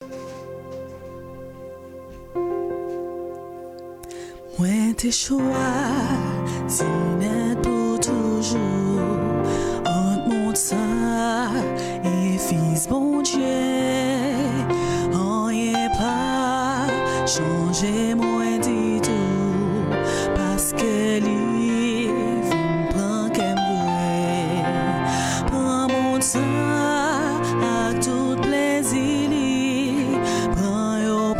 Moi t'es choisi net pour toujours. On monte ça et fils bon Dieu. On y est pas changer moi dit tout parce que livre prend qu'elle veut. Prends mon temps à tout plaisir. Prends yo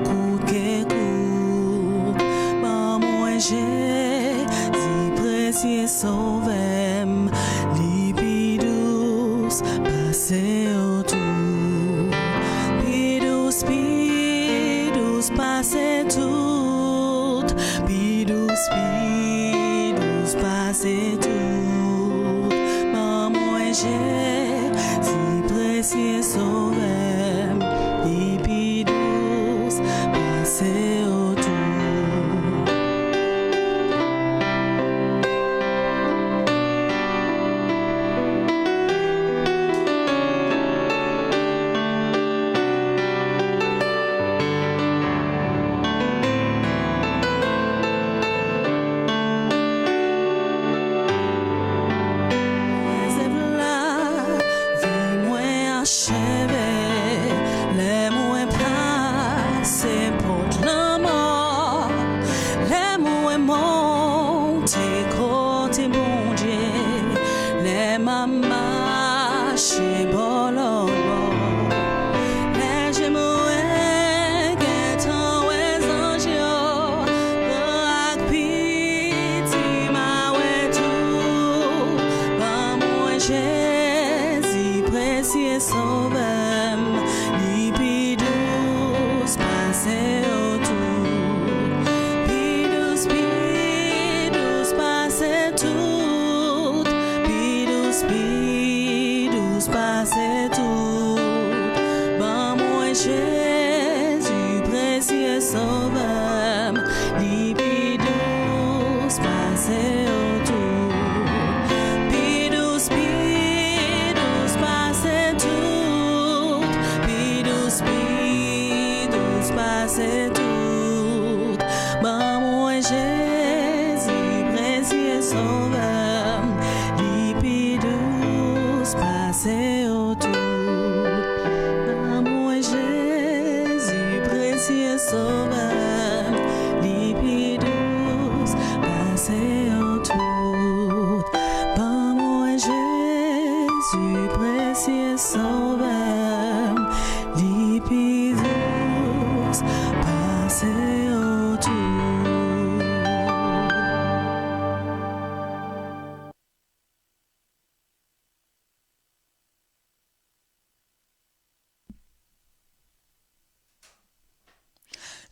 coup que coup. Moi j'ai si précieux sauvem li douce passer autour. Pidous passer tout. Pidous passer tout. Moi j'ai si précieux sauvem li douce passer autour.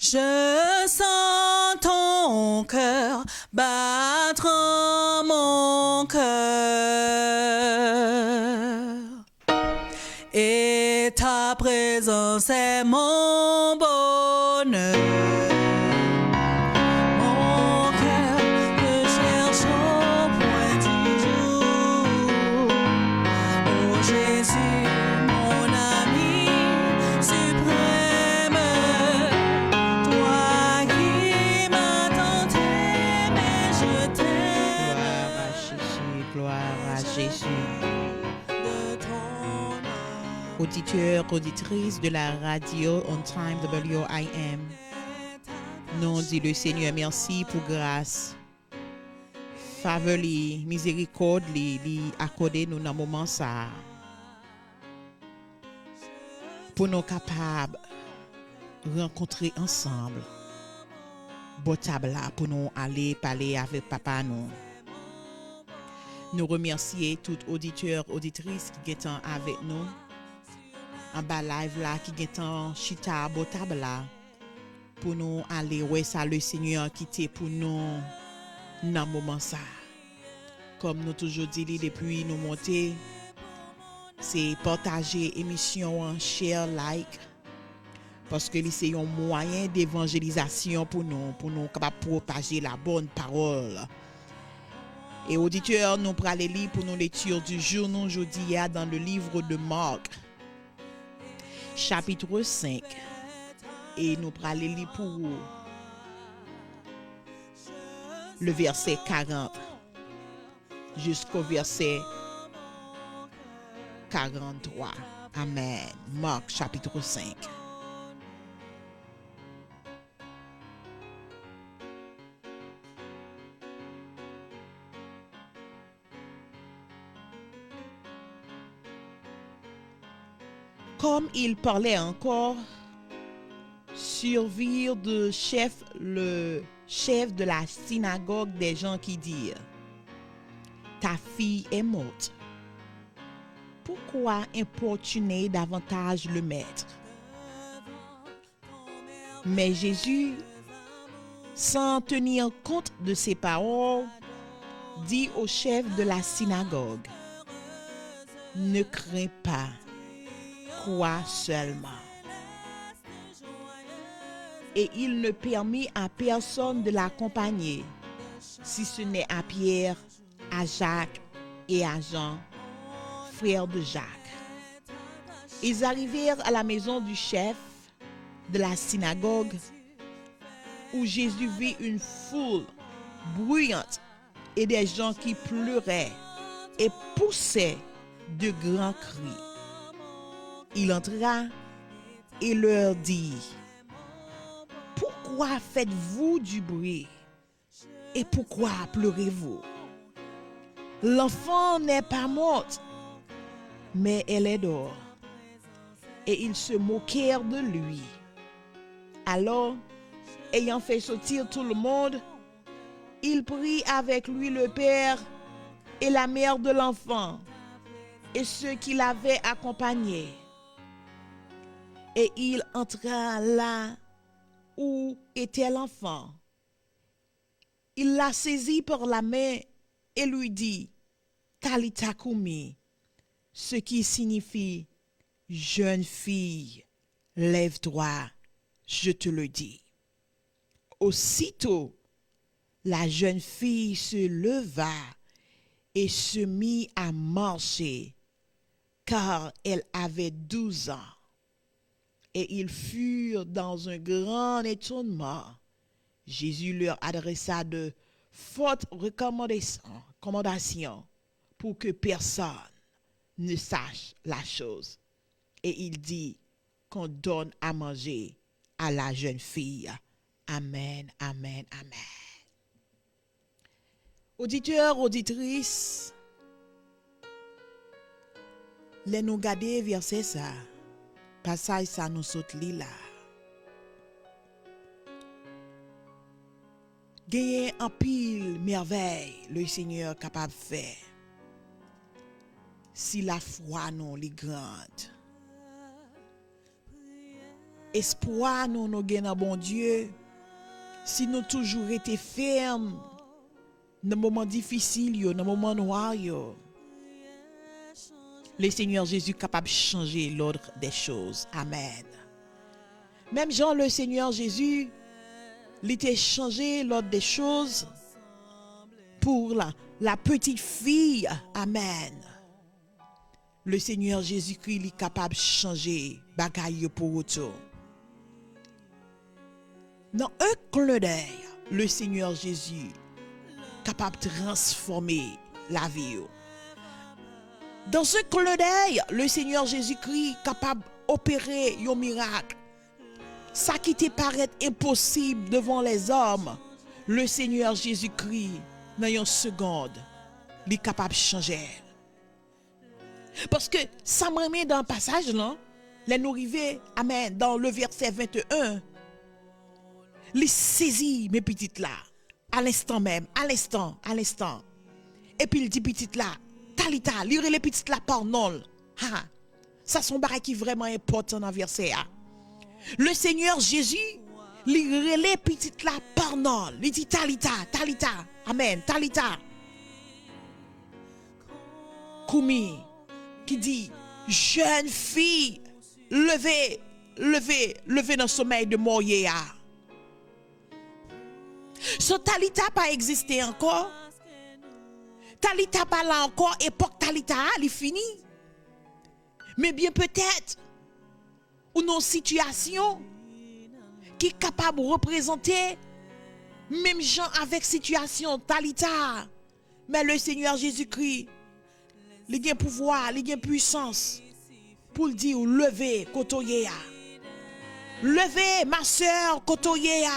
Je sens ton cœur battre en mon cœur et ta présence est mon bonheur. Mon cœur te cherche au point du jour. Oh Jésus, mon ami suprême. Auditeurs, auditrices de la radio On Time WIM, nous dit le Seigneur merci pour grâce, faveur, miséricorde, li accordé nous dans moment ça, pour nous capables rencontrer ensemble, bon table là pour nous aller parler avec papa nous. Nous remercier tout auditeur, auditrice qui est avec nous. En bas live là qui est chita botable là pour nous aller ouais ça le Seigneur qui était pour nous dans moment ça comme nous toujours dit depuis nous monter c'est partager émission share like parce que c'est un moyen d'évangélisation pour nous capable propager la bonne parole. Et auditeurs, nous prenons les livres pour nos lectures du jour nous aujourd'hui dans le livre de Marc. chapitre 5. Et nous allons lire pour vous le verset 40 jusqu'au verset 43. Amen. Marc chapitre 5. Comme il parlait encore, survirent le chef de la synagogue des gens qui dirent: ta fille est morte. Pourquoi importuner davantage le maître? Mais Jésus, sans tenir compte de ces paroles, dit au chef de la synagogue: ne crains pas, crois seulement. Et il ne permit à personne de l'accompagner, si ce n'est à Pierre, à Jacques et à Jean, frères de Jacques. Ils arrivèrent à la maison du chef de la synagogue, où Jésus vit une foule bruyante et des gens qui pleuraient et poussaient de grands cris. Il entra et leur dit: pourquoi faites-vous du bruit et pourquoi pleurez-vous? L'enfant n'est pas morte, mais elle est dehors. Et ils se moquèrent de lui. Alors, ayant fait sortir tout le monde, il prit avec lui le père et la mère de l'enfant et ceux qui l'avaient accompagné. Et il entra là où était l'enfant. Il la saisit par la main et lui dit: Talitha koumi, ce qui signifie: jeune fille, lève-toi, je te le dis. Aussitôt, la jeune fille se leva et se mit à marcher, car elle avait 12 ans. Et ils furent dans un grand étonnement. Jésus leur adressa de fortes recommandations pour que personne ne sache la chose. Et il dit qu'on donne à manger à la jeune fille. Amen, amen, amen. Auditeurs, auditrices, les nous garder verset ça. Passage ça nous saute là. Gagner en pile merveille le Seigneur capable de faire. Si la foi nous est grande. Espoir nous gagne bon Dieu. Si nous toujours été fermes dans les moments difficiles, dans les moments noirs, le Seigneur Jésus est capable de changer l'ordre des choses. Amen. Même Jean, le Seigneur Jésus, il était changé l'ordre des choses pour la petite fille. Amen. Le Seigneur Jésus-Christ est capable de changer bagaille pour auto. Dans un clin d'œil, le Seigneur Jésus est capable de transformer la vie. Dans ce clin d'œil, le Seigneur Jésus-Christ est capable d'opérer un miracle. Ça qui te paraît impossible devant les hommes, le Seigneur Jésus-Christ, dans une seconde, il est capable de changer. Parce que ça me remet dans le passage là, les nous arrivés, amen, dans le verset 21, il saisit mes petites là, à l'instant même, à l'instant. Et puis il dit petite là, Talita, lire les petites là par non. Ça son barrage qui est vraiment important dans verset A. Le Seigneur Jésus, lire les petites là par non. Il dit Talita, amen, Talita. Koumi, qui dit jeune fille, levez dans le sommeil de Moïa. Ce Talita pas existé encore. Talita pas là encore, époque Talita, il fini. Mais bien peut-être, ou nos situations qui est capable de représenter même gens avec situation Talita. Mais le Seigneur Jésus-Christ, il a pouvoir, il a puissance pour le dire levez kotoyea. Levez ma sœur kotoyea.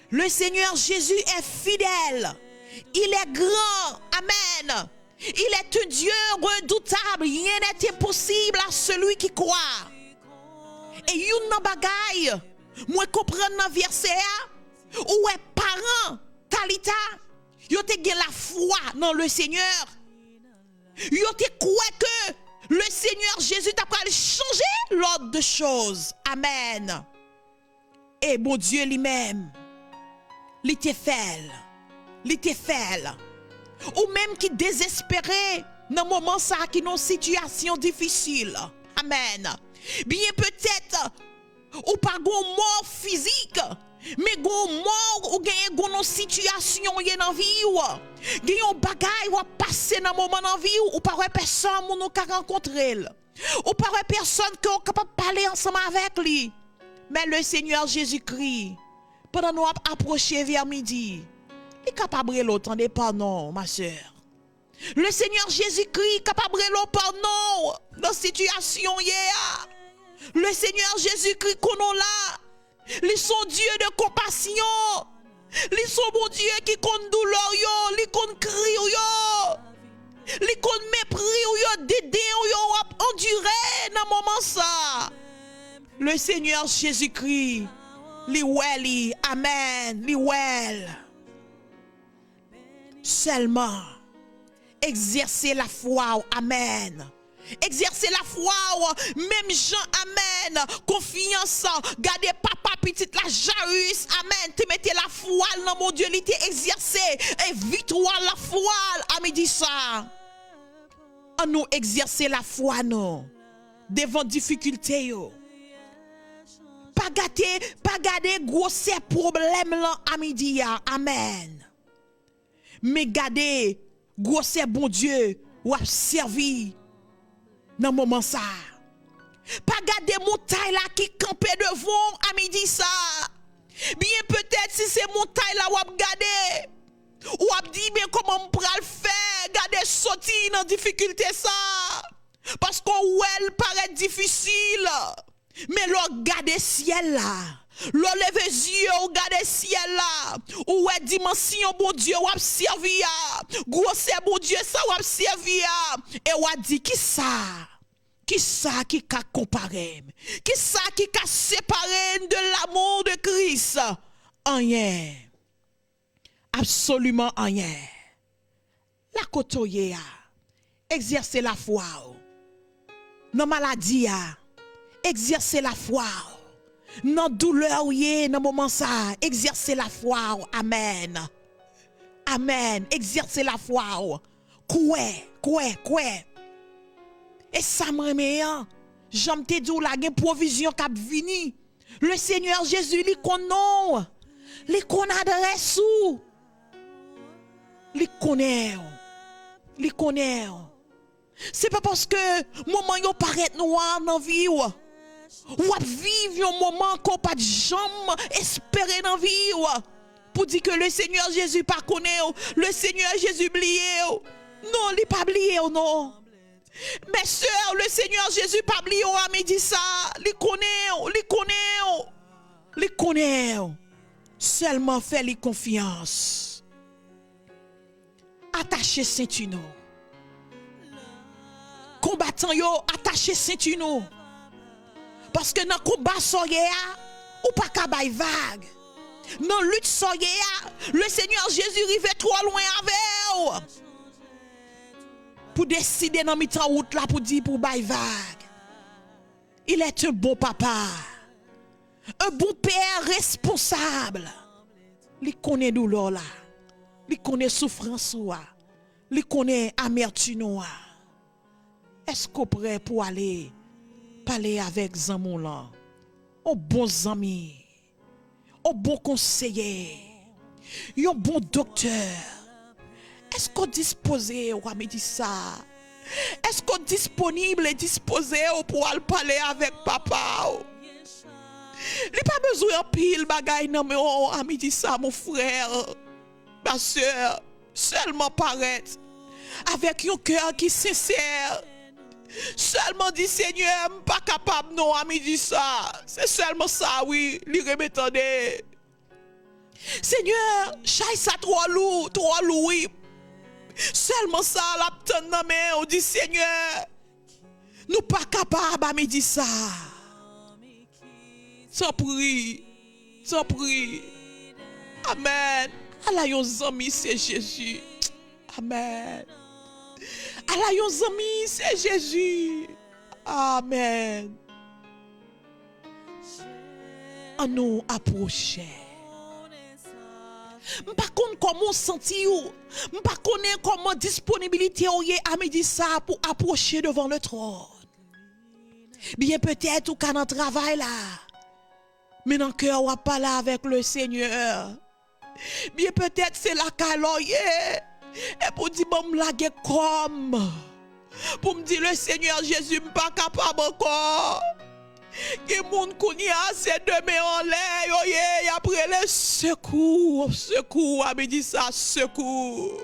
Le Seigneur Jésus est fidèle. Il est grand. Amen. Il est un Dieu redoutable. Rien n'est impossible à celui qui croit. Et yon nan bagay, moi comprendre dans verset a, où est parent Talita, yo te gen la foi dans le Seigneur. Yo te croit que le Seigneur Jésus t'a pas changer l'ordre de choses. Amen. Et bon Dieu lui-même, il te fait. Ou même qui désespéré dans moment ça qui dans situation difficile. Amen. Bien peut-être ou pas gon mort physique, mais gon mort ou gagne gon situation y dans vie ou gagne bagay ou passer dans moment dans vie ou pas personne moun ka rencontrer ou pas personne qui est capable parler ensemble avec lui. Mais le Seigneur Jésus-Christ pendant nous approcher vers midi, il est capable de l'entendre pardon ma sœur. Le Seigneur Jésus-Christ est capable de pardon dans situation hier. Le Seigneur Jésus-Christ qu'on a là, ils sont Dieu de compassion. Ils sont bon Dieu qui compte douleur yo, ils compte cri yo. Ils compte mépris yo, dédain yo, endurer dans moment ça. Le Seigneur Jésus-Christ, li well, amen, li well. Seulement exercer la foi, amen. Exercer la foi, même Jean, amen. Confiance, gardez papa petite la Jairus, amen. Te mettez la foi dans mon Dieu, il t'est exercé. Et victoire la foi, à midi ça. On nous exercer la foi, non. Devant difficulté, yo. Pas garder gros ces problèmes là, à midi, amen. Mais garder gros ces bon Dieu, ou a servi. Dans moment ça. Pas garder montagne là qui campait devant à midi ça. Bien peut-être si c'est montagne là ou a garder ou a dit mais comment on pourra le faire, garder sortir dans difficulté ça. Parce qu'on elle paraît difficile. Mais l'on garde ciel là. L'on lève les yeux, on garde ciel là. Ou est dimension bon Dieu ou a servi ya. Grosse bon Dieu ça ou a servi ya. Et ou a dit qui ça? Qui ça qui a comparé? Qui ça qui a séparé de l'amour de Christ? Rien. Absolument rien. La kotoye a. Exercer la foi. Dans maladie a. Exercer la foi. Dans douleur ou dans moment ça. Exercer la foi. Amen. Amen. Exercer la foi. Quoi. Et ça me remet, j'aime te dire la provision qui a vini. Le Seigneur Jésus, il connaît. Il connaît adresse ou. Il connaît. C'est pas parce que moment yo paraît noir dans vie ou vivre un moment qu'on pas de jambe espérer dans vie pour dire que le Seigneur Jésus pas connaît, le Seigneur Jésus oublié. Non, il pas oublié non. Mes sœurs, le Seigneur Jésus pas oublié à midi ça, il connaît. Seulement fais-lui confiance. Attachez ceinture. Combattant yo, attachez ceinture. Parce que dans combat soyez ou pas ka bay vague. Dans lutte soyez le Seigneur Jésus rive trop loin avec. Pour décider dans mi-temps route là pour dire pour bay vague. Il est un bon papa. Un bon père responsable. Il connaît douleur là. Il connaît souffrance là. Il connaît amertume là. Est-ce qu'on prêt pour aller parler avec Zamon là? Un bon ami. Un bon conseiller. Un bon docteur. Est-ce qu'on disposé ou a dit ça Est-ce qu'on est disponible et disposé pour aller parler avec papa? Il n'y a pas besoin de pile bagaille non mais oh, ami dit ça mon frère, ma soeur, seulement paraître avec un cœur qui est sincère. Seulement dit Seigneur, pas capable non ami dit ça. C'est seulement ça oui, lui remettez. Seigneur, chai ça trop lourd oui. Seulement ça la dans main, on dit Seigneur, nous pas capable ami dit ça. Sans prie. Amen. Allah yon zami c'est Jésus. Amen. Allah yon zami c'est Jésus. Amen. On nous approcher. M'pas connait comment sentir ou, m'pas connait comment disponibilité ou yé à midi ça pour approcher devant le trône. Bien peut-être ou quand on travaille là. Mais dans le cœur, on va parler avec le Seigneur. Bien peut-être c'est la caloye. Et pour dire, bon, me laguer comme. Pour me dire, le Seigneur Jésus n'est pas capable encore. Que moun kounia c'est demain en l'air. Et après le secours, à me dit ça, secours.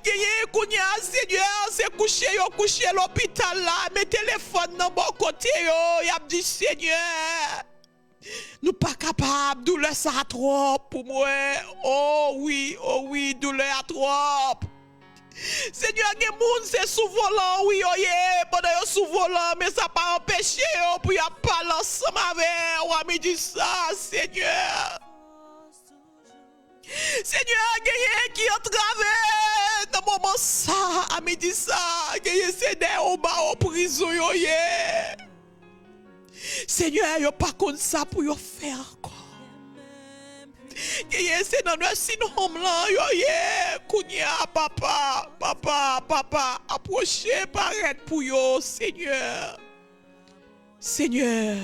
Que kounia Seigneur, c'est couché l'hôpital là. Mes téléphones dans bon côté, y a dit Seigneur. Nous pas capables, douleur ça trop pour moi. Oh oui, douleur trop. Seigneur, les gens c'est sous volant, oui, oh yeah, pendant que sous volant, mais ça pas empêché pour y parler ensemble avec, on me dit ça, Seigneur. Seigneur, il qui a travers dans le moment ça, on me dit ça, il c'est des au bas en prison, oh yeah. Seigneur, yo pas comme ça pour yo faire encore. C'est dans le syndrome là, yo kounya papa, approchez paraître pour yo, Seigneur. Seigneur,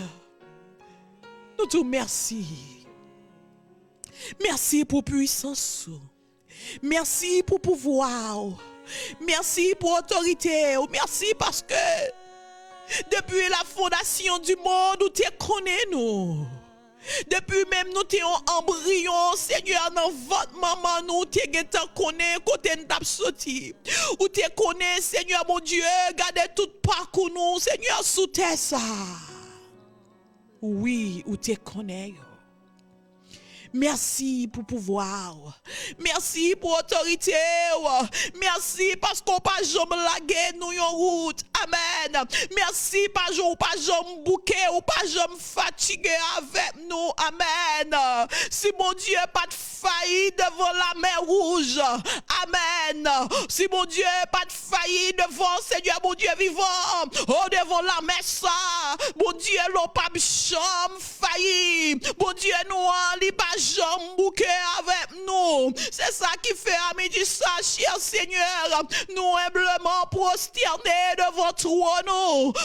nous te merci. Merci pour puissance. Merci pour pouvoir. Merci pour autorité. Merci parce que depuis la fondation du monde, où tu connais nous. Depuis même nous t'es en embryon, Seigneur, dans votre maman, nous t'es connais côté nous sorti. Où tu connais, Seigneur mon Dieu, gardez tout parcours nous, Seigneur, sous terre ça. Oui, où tu connais. Merci pour pouvoir. Merci pour autorité. Merci parce qu'on pas jamais laguer nous en route. Amen. Merci parce qu'on pas jamais bouquet ou pas jamais fatigué avec nous. Amen. Si mon Dieu pas de failli devant la mer rouge. Amen. Si mon Dieu pas de failli devant Seigneur mon Dieu vivant. Oh devant la mer ça. Mon Dieu l'on pas jamais failli. Mon Dieu nous en li pas jamais bouquet avec nous. C'est ça qui fait à midi ça, cher Seigneur. Nous humblement prosternés devant toi,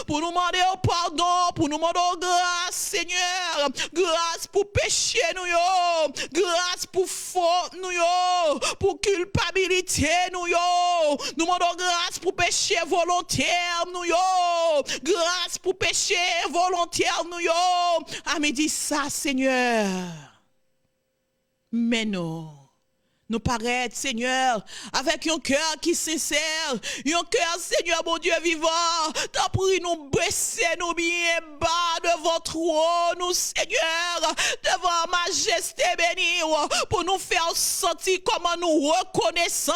pour nous demander pardon, pour nous demander grâce, Seigneur. Grâce pour péché, nous, grâce pour faute, nous, pour culpabilité, nous, nous demandons grâce pour péché volontaire, nous, grâce pour péché volontaire, nous, à midi ça, Seigneur. Mais non. Nous paraître, Seigneur, avec un cœur qui est sincère, un cœur, Seigneur, mon Dieu vivant, t'as pris nous baisser, nous bien bas devant trône, Seigneur, devant majesté bénie, pour nous faire sentir comment nous reconnaissons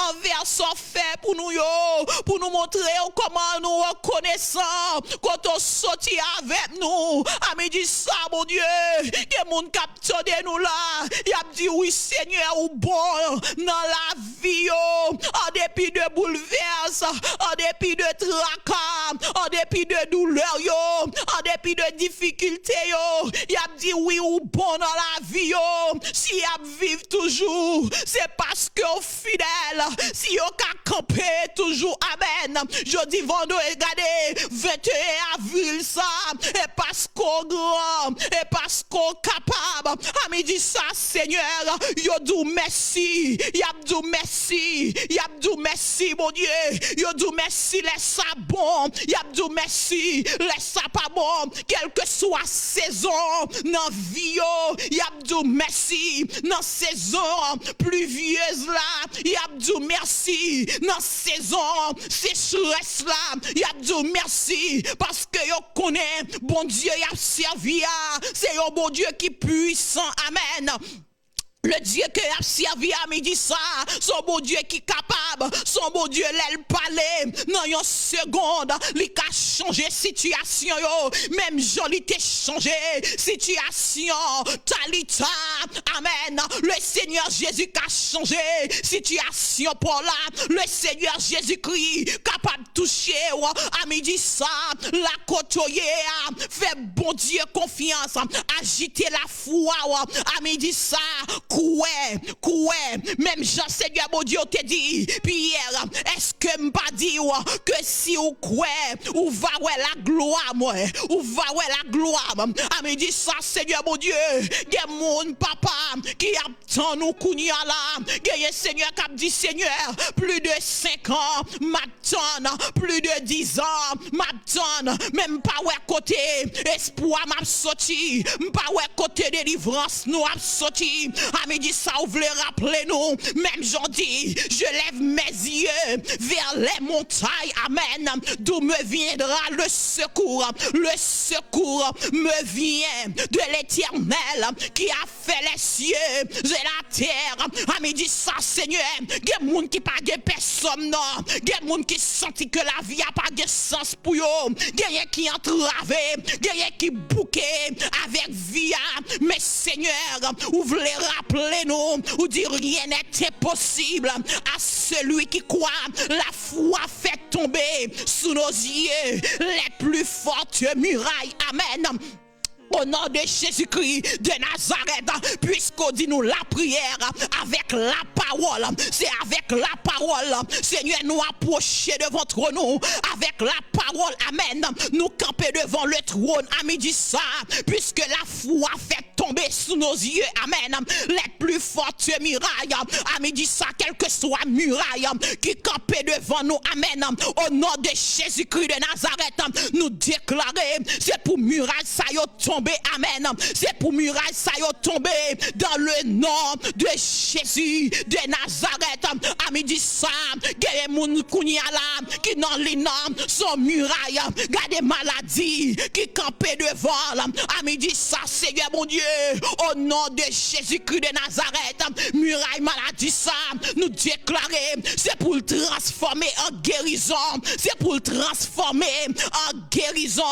envers son fait pour nous montrer comment nous reconnaissons quand on sortit avec nous. À midi ça, mon Dieu, que mon capteur de nous là, il a dit oui, Seigneur, ou bon dans la vie, en dépit de bouleverses, en dépit de tracas, en dépit de douleurs, en dépit début de difficulté, yo, y a dit oui ou bon dans la vie, yo. Si y a vivre toujours, c'est parce que fidèle. Si yo ka camper toujours, amen. Je dis vendredi, regardez, 21 avril ça, et parce qu'on grand, et parce qu'on capable. À midi ça, Seigneur, yo dou merci, y a dou merci, y a dou merci, mon Dieu. Yo dou merci, laisse ça bon, y a dou merci, laisse ça pas bon, quelle que soit saison, dans vie yo, y a dou merci, dans saison pluvieuse là, y a dou merci, dans saison sécheresse là, y a dou merci, parce que yo connaît, bon Dieu y a servi, c'est un bon Dieu qui puissant, amen. Le Dieu que a servi à midi ça, son bon Dieu qui capable, son bon Dieu l'aile parler, dans une seconde, il a changé situation yo, même joli t'ai changé situation, Talita, amen, le Seigneur Jésus a changé situation pour là, le Seigneur Jésus-Christ capable de toucher à midi ça, la côtoyer, fait bon Dieu confiance, agiter la foi à midi ça, Koué, même Jean-Seigneur, mon Dieu, te dit, Pierre, est-ce que m'pas dit que si ou koué, ou va ouais la gloire, moi, ou va ouais la gloire, à me dit ça, Seigneur, mon Dieu, y'a mon papa, qui attend nous kounia là, y'a Seigneur, qui a dit, Seigneur, plus de 5 ans, m'attend, plus de 10 ans, m'attend, même pas ouais côté, espoir m'a sorti, pas ouais côté délivrance, nous a sorti, à midi ça vous voulez rappeler nous même jeudi je lève mes yeux vers les montagnes, amen, d'où me viendra le secours me vient de l'Éternel qui a fait les cieux et la terre. À midi ça Seigneur, il y a des gens qui pas de personne, non, il y a des gens qui sentent que la vie a pas de sens pour eux, il y a qui entravé, il y a qui bouqué avec vie, mais Seigneur, vous voulez rappeler nous, ou dire rien n'est impossible à celui qui croit. La foi fait tomber sous nos yeux les plus fortes murailles, amen. Au nom de Jésus-Christ de Nazareth, puisqu'on dit nous la prière avec la parole, c'est avec la parole, Seigneur, nous approcher devant ton nous, avec la parole, amen, nous camper devant le trône à midi ça, puisque la foi fait tomber sous nos yeux, amen, les plus fortes murailles, à midi ça, quelle que soit muraille qui campait devant nous, amen, au nom de Jésus-Christ de Nazareth, nous déclarer, c'est pour muraille ça y tomber, amen, c'est pour muraille ça y tomber dans le nom de Jésus de Nazareth. À midi ça, gade moun kounya la qui dans l'inam son muraille, gade maladie qui campait devant. À midi ça, Seigneur mon Dieu, au nom de Jésus-Christ de Nazareth, muraille maladie ça, nous déclarer, c'est pour le transformer en guérison, c'est pour le transformer en guérison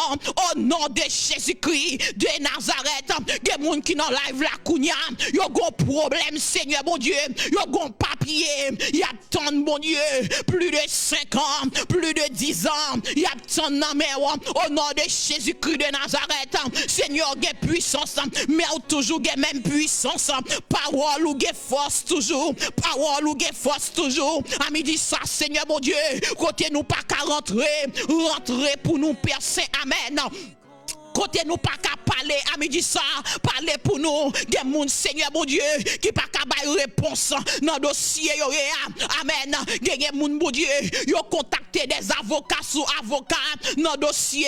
au nom de Jésus-Christ de Nazareth. Des gens qui dans live la kounya, yo gon problème, Seigneur mon Dieu, yo gon papier, y a tant mon Dieu, plus de 5 ans, plus de 10 ans, y a tant nan mais au nom de Jésus-Christ de Nazareth, Seigneur gen puissance, mais toujours gen même puissance, parole ou gen force toujours, parole ou gen force toujours. À midi ça, Seigneur mon Dieu, côté nous pas qu'à rentrer pour nous percer, amen. Côté nous pas qu'à parler, à midi ça, parler pour nous, des moun Seigneur mon Dieu, qui pas qu'à bailler réponse dans dossier, amen, des moun mon Dieu, yo contacté des avocats sous avocats dans dossier,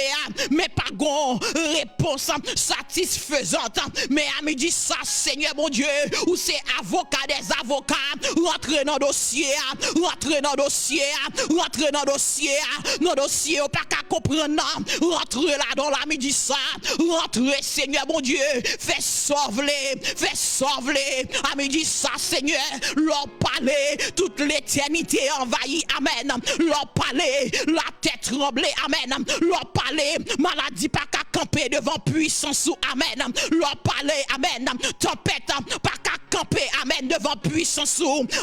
mais pas gon réponse satisfaisante, mais à midi ça, Seigneur mon Dieu, ou c'est avocat des avocats, rentrer dans dossier, rentrer dans dossier, rentrer dans dossier, ou pas qu'à comprendre, rentrer là dans la midi ça, rentrez Seigneur mon Dieu, fais sauver, à midi ça Seigneur, leur parler, toute l'éternité envahie, amen, leur parler, la tête tremblée, amen, leur parler, maladie pas qu'à camper devant puissance, amen, leur parler, amen, tempête pas qu'à camper, amen, devant puissance,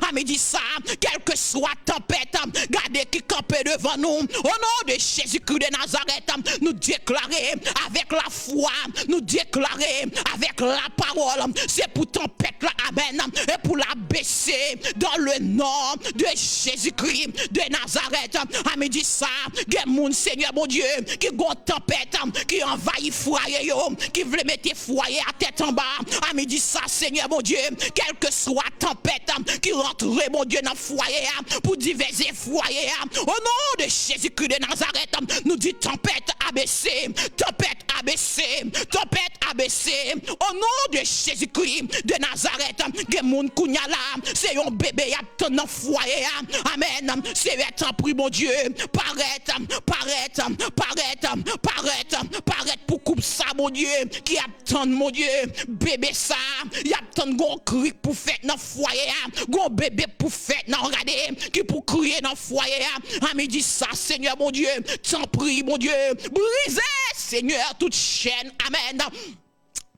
à midi ça, quelle que soit tempête, gardez qui camper devant nous, au nom de Jésus-Christ de Nazareth, nous déclarer avec avec la foi, nous déclarer avec la parole. C'est pour tempête là, amen, et pour la baisser dans le nom de Jésus-Christ de Nazareth. Amen, dit ça, que mon Seigneur, mon Dieu, qui gon tempête, qui envahit foyer, qui veut mettre foyer à tête en bas. Amen, dit ça, Seigneur, mon Dieu, quelle que soit tempête qui rentre, mon Dieu, dans le foyer, pour diviser foyer. Au nom de Jésus-Christ de Nazareth, nous dit tempête abaissée, tempête abaissée, tempête abaissée. Au nom de Jésus-Christ de Nazareth, que mon kounya là, c'est un bébé qui dans le foyer. Amen. C'est un prix, mon Dieu. Paraître pour couper ça, mon Dieu. Qui attend, mon Dieu, bébé ça. Il attend gon cri pour faire dans le foyer. Gon bébé pour faire dans regarder. Qui pour crier dans le foyer. Amen, dit ça, Seigneur, mon Dieu. T'en prie, mon Dieu. Brisez, Seigneur, toute chaîne. Amen.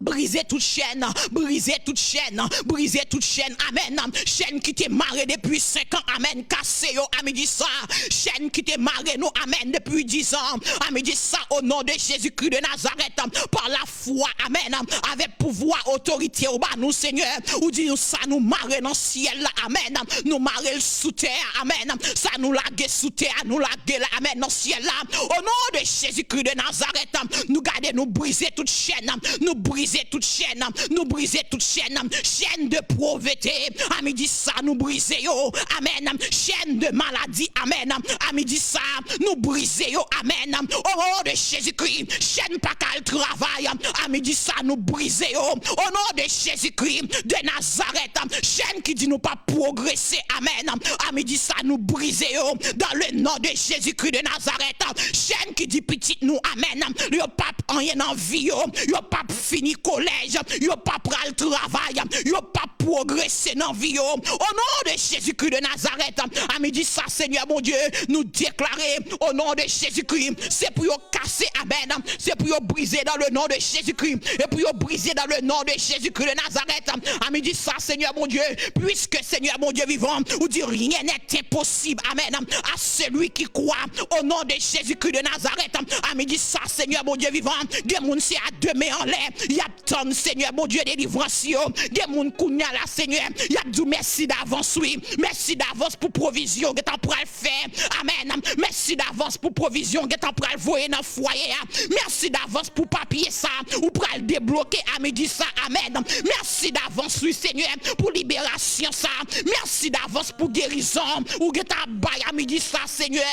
Briser toute chaîne, briser toute chaîne, briser toute chaîne, amen. Chaîne qui t'est marrée depuis 5 ans, amen. Cassé yo, amen, dit ça. Chaîne qui t'est marrée, nous, amen, depuis 10 ans, amen, dit ça au nom de Jésus-Christ de Nazareth, par la foi, amen, avec pouvoir, autorité, au bas, nous, Seigneur, ou dit ça, nous marrer dans le ciel, là, amen, nous marrer sous terre, amen, ça nous laguer sous terre, nous laguer, là, amen, dans le ciel, là, au nom de Jésus-Christ de Nazareth, nous garder, nous briser toute chaîne, nous briser toute chaîne, nous briser toute chaîne, chaîne de pauvreté, à midi ça, nous briser yo, amen, chaîne de maladie, amen, à midi ça, nous briser yo, amen, au nom de Jésus-Christ, chaîne pas qu'à travail, à midi ça, nous briser yo, au nom de Jésus-Christ de Nazareth, chaîne qui dit nous pas progresser, amen, à midi ça, nous briser yo, dans le nom de Jésus-Christ de Nazareth, chaîne qui dit petit nous, amen, yo pas rien en vie yo pas fini collège, yo pas pral travail, yo pas progresser dans vie yo. Au nom de Jésus-Christ de Nazareth, à midi ça, Seigneur mon Dieu, nous déclarer au nom de Jésus-Christ, c'est pour yo casser, amen, c'est pour yo briser dans le nom de Jésus-Christ, et pour yo briser dans le nom de Jésus-Christ de Nazareth, à midi ça, Seigneur mon Dieu, puisque Seigneur mon Dieu vivant, ou dit rien n'est impossible, amen, à celui qui croit au nom de Jésus-Christ de Nazareth, à midi ça, Seigneur mon Dieu vivant, des moun c'est à demain en l'air, y a tant, Seigneur mon Dieu, délivrance yo, des moun kounya la, Seigneur, y a dit merci d'avance, oui, merci d'avance pour provision que t'en pral faire, amen, merci d'avance pour provision que t'en pral voyer dans foyer, merci d'avance pour papier ça, ou pral débloquer à midi ça, amen, merci d'avance, oui, Seigneur, pour libération ça, merci d'avance pour guérison, ou que t'en bail à midi ça, Seigneur,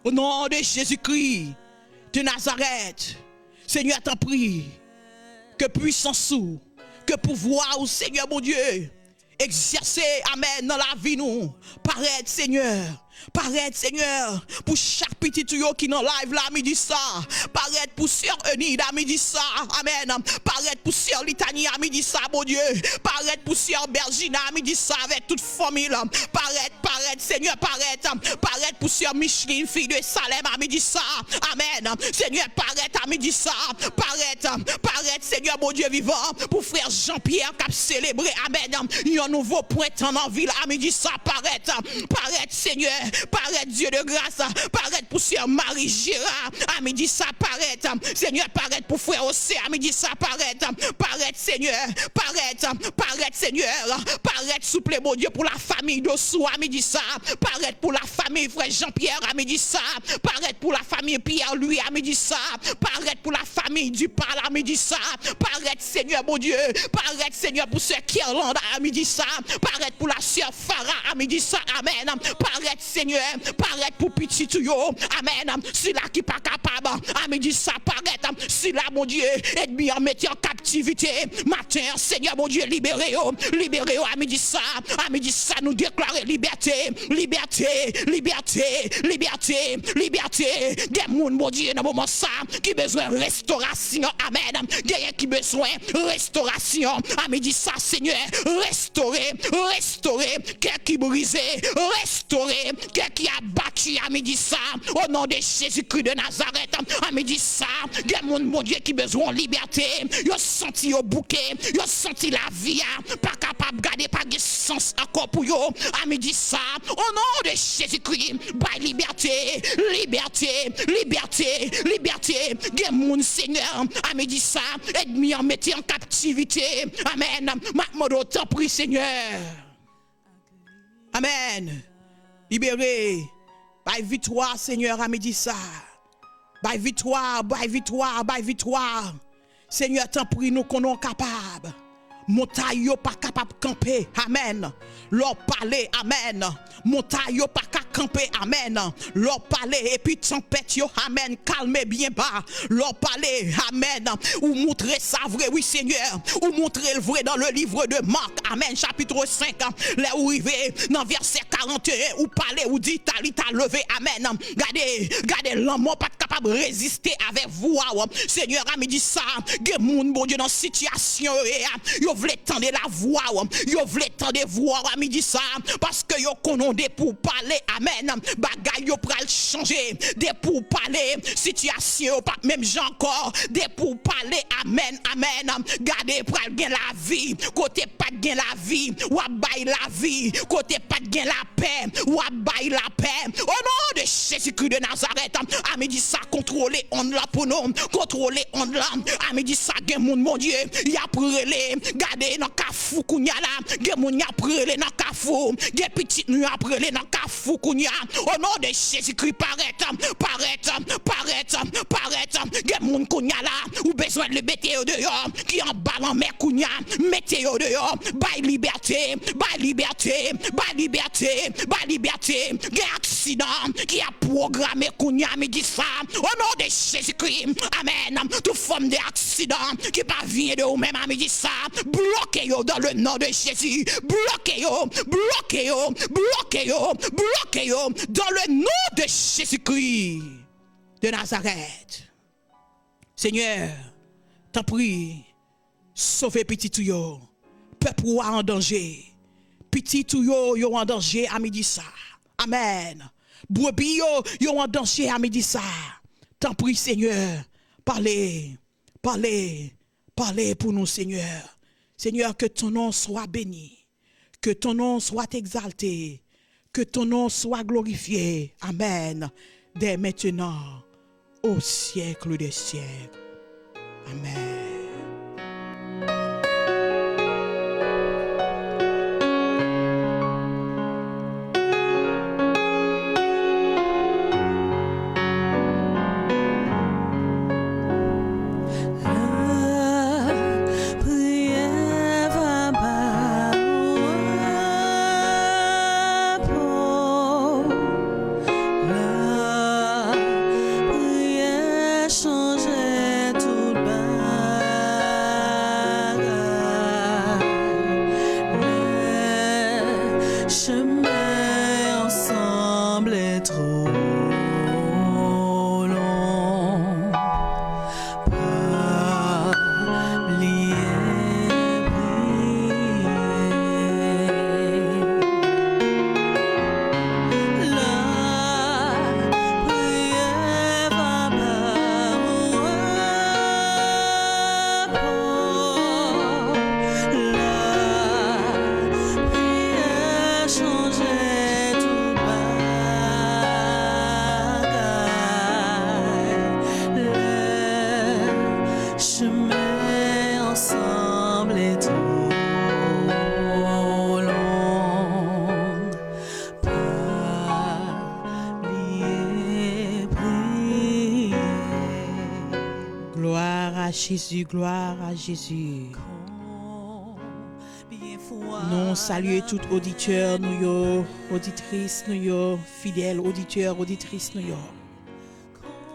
au nom de Jésus-Christ de Nazareth, Seigneur, t'en prie, que puissance ou, que pouvoir ou, Seigneur mon Dieu, exercer, amen, dans la vie nous, paraître, Seigneur, pour chaque petit tuyau qui dans live là, midi ça, paraître pour Sœur Eunide, midi ça, amen, paraître pour Sœur Litanie, midi ça, mon Dieu, paraître pour Sœur Bergina, midi ça, avec toute famille, paraître, Seigneur, paraître pour Sœur Micheline, fille de Salem, midi ça, amen, Seigneur, paraître, midi ça, paraître, Seigneur, mon Dieu vivant, pour frère Jean-Pierre, qui a célébré, amen, un nouveau printemps en ville, midi ça, paraître, Seigneur, paraître Dieu de grâce, paraître pour Sœur Marie Gérard, à midi ça paraître, Seigneur, paraître pour frère Océ, à midi ça paraître, Seigneur, paraître Seigneur, paraître souple mon Dieu pour la famille d'Ossou, à midi ça, paraître pour la famille frère Jean-Pierre, à midi ça, paraître pour la famille Pierre-Louis, à midi ça, paraître pour la famille du Parle, à midi ça, paraître Seigneur mon Dieu, paraître Seigneur pour Sœur Kirland, à midi ça, paraître pour la Sœur Farah, à midi ça, amen, paraître Seigneur, paraître pour petit tuyau, amen, si là qui pas capable, amen, dit ça paraître, si là mon Dieu, ennemi en mettant en captivité, matin, Seigneur mon Dieu, libérez, amen, dit ça, nous déclarer liberté, des moun mon Dieu, dans moment ça, qui besoin de restauration, amen, des qui besoin de restauration, amen, dit ça, Seigneur, restaurer, quel qui brisé, restaurer, quel qui a battu à midi ça, au nom de Jésus-Christ de Nazareth, à midi ça, des Gen moun bon Dieu qui besoin de liberté. Yo senti au bouquet, yo senti la vie, pas capable garder pas de sens encore pour yo. À midi ça, au nom de Jésus-Christ, by liberté, liberté, liberté, liberté. Gen moun Seigneur, à midi ça, ennemi en mettez en captivité. Amen. Ma t'en prie Seigneur. Amen. Libéré. By victoire Seigneur, à midi ça. By victoire, by victoire, by victoire. Seigneur, t'en prie nous qu'on est capable. Montagne yo pas capable camper. Amen. Leur parler. Amen. Montagne yo pas capable camper. Amen. Leur parler et puis tempête yo. Amen. Calmez bien bas. Leur parler. Amen. Ou montrer ça vrai. Oui Seigneur. Ou montrer le vrai dans le livre de Marc. Amen. Chapitre 5. Là où il est dans verset 41. Ou parler ou dit Talita levé. Amen. Gardez l'homme pas capable de résister avec vous. Seigneur a dit ça. Gen moun bon Dieu dans situation. Yo vle tendre la voix, yo vle tendre voix, a dit ça, parce que yo konon de pour parler, amen, bagay yo pral changer, de pour parler, situation, pas même gens encore, de pour parler, amen, amen, gardez pral gen la vie, côté pas gen la vie, ou bay la vie, côté pas gen la paix, ou bay la paix, au nom de Jésus-Christ de Nazareth, a dit ça, contrôler on la pour nous, contrôler on la, a dit ça, gen moun mon Dieu, y a prélé, gardez dans kafou kounya la, gen moun y a prélé dans kafou, gen petit nous a prélé dans kafou kounya, au nom de Jésus-Christ paraît, gen moun kounya la, ou besoin de le mettre dehors, qui en ballon mer kounya, mettez au dehors, by liberté, gen accident, qui a programmé kounya, me dit ça, au nom de Jésus-Christ, amen, toute forme d'accident, qui pas vient de vous-même, me dit ça, bloquez-yo dans le nom de Jésus. Bloquez-yo dans le nom de Jésus-Christ de Nazareth. Seigneur, t'en prie, sauvez petit tout yo. Peuple ou en danger. Petit tout yo en danger à midi ça. Amen. Brebis yo en danger à midi ça. T'en prie Seigneur, parlez pour nous Seigneur. Seigneur, que ton nom soit béni, que ton nom soit exalté, que ton nom soit glorifié. Amen. Dès maintenant, au siècle des siècles. Amen. Changer tout Jésus, gloire à Jésus. Nous saluons tout auditeur, nous yo, auditrice, nous yo, fidèles auditeurs, auditrices, nous yo,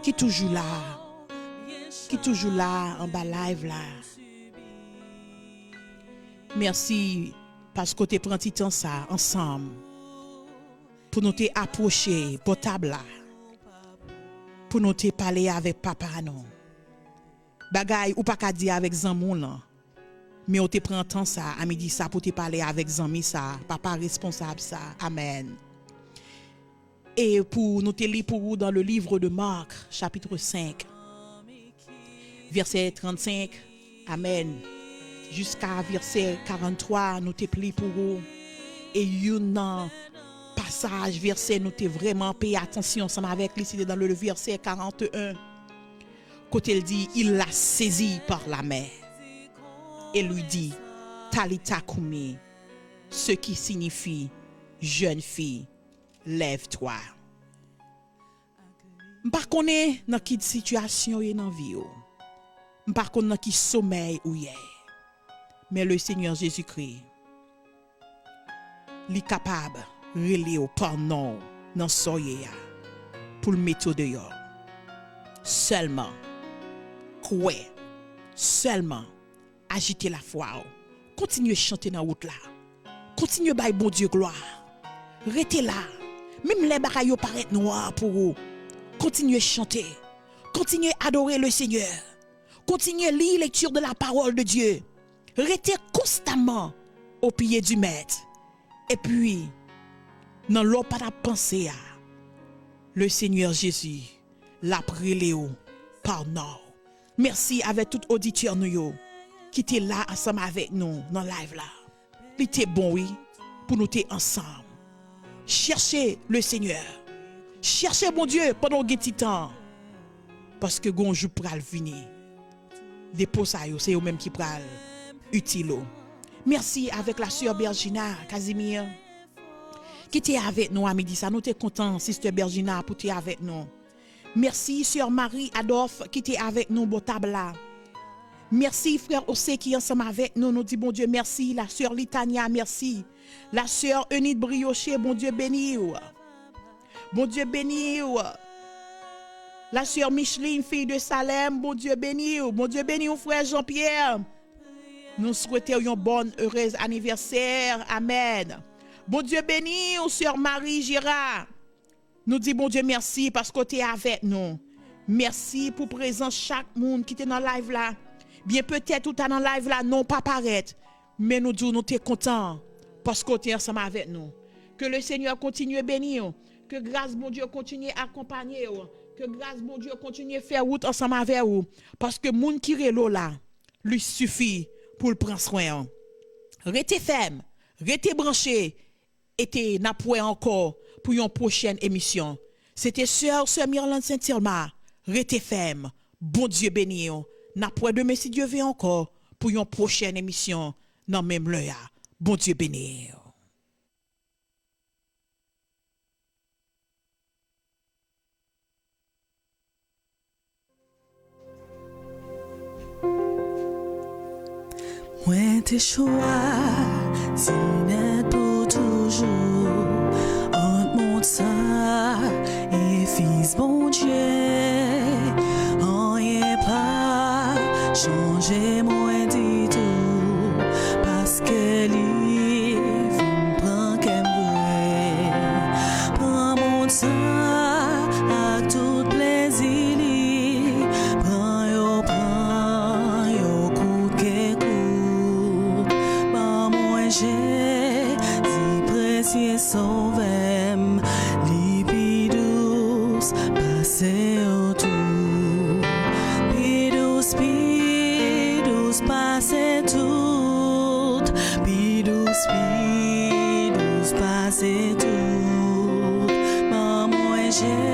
qui toujours là en bas live là. Merci parce que tu prends temps ça ensemble pour nous te approcher portable là, pour nous te parler avec papa non. Bagay ou pas qu'à dire avec zanmon là. Mais on te prend temps ça à midi ça pour te parler avec zanmi ça, papa responsable ça. Amen. Et pour nous te lire pour vous dans le livre de Marc chapitre 5. verset 35, amen, jusqu'à verset 43, nous te pli pour vous. Et un passage, verset, nous te vraiment payé attention ensemble avec lui, c'est dans le verset 41. Côté il dit, il l'a saisi par la main et lui dit, Talita Kumi, ce qui signifie, jeune fille, lève-toi. M'pa connais dans quelle situation est dans vie ou. M'pa connais dans qui sommeil ou yé. Mais le Seigneur Jésus-Christ li capable relé au pardon dans soyé pour le mettre dehors. Seulement quoi, seulement agiter la foi. Continuez chanter dans route là. Continuez bailler bon Dieu gloire. Restez là. Même les bagailles yo paraît noir pour vous. Continuez chanter. Continuez adorer le Seigneur. Continuez lire lecture de la parole de Dieu. Restez constamment au pied du maître. Et puis dans l'eau pas de penser à le Seigneur Jésus l'a prélé pardon. Merci avec tout auditeur nous qui était là ensemble avec nous dans live là. Il était bon oui pour nous être ensemble. Cherchez le Seigneur. Cherchez mon Dieu pendant un petit temps. Parce que gonjou pral venir. Dépôt ça yo, c'est eux même qui pral utile. Merci avec la sœur Bergina Casimir qui était avec nous à midi ça. Nous t'es content sister Bergina pour être avec nous. Merci sœur Marie Adolphe qui était avec nous au table là. Merci frère Ossé qui est ensemble avec nous. Nous dit bon Dieu merci. La sœur Litania merci. La sœur Eunide Brioché, bon Dieu béni. Bon Dieu béni. La sœur Micheline, fille de Salem, bon Dieu béni. Bon Dieu béni frère Jean-Pierre. Nous souhaitons un bon heureux anniversaire. Amen. Bon Dieu béni, sœur Marie Girard. Nous dit bon Dieu merci parce que tu es avec nous. Merci pour présence chaque monde qui est dans live là. Bien peut-être tout dans live là non pas paraître, mais nous disons nous t'es content parce que tu es ensemble avec nous. Que le Seigneur continue à bénir, que grâce mon Dieu continue à accompagner, que grâce mon Dieu continue à faire route ensemble avec vous parce que monde qui est là lui suffit pour le prendre soin. Restez ferme, restez branché et t'es n'apoué encore pour une prochaine émission. C'était sœur Myrlande Saint-Irma. Restez ferme. Bon Dieu béni. N'apoué demain si Dieu veut encore pour une prochaine émission dans même l'heure. Bon Dieu béni. Moi t'es choisi net pour toujours entre mon sang et fils bon Dieu on y est pas changer moi dit tout parce que lui me prend comme vrai prends mon sang à tout plaisir prends yo coup que coup par moi j'ai dit précieux sauvem li douce passer autour douce passer tout douce passer tout par moi j'ai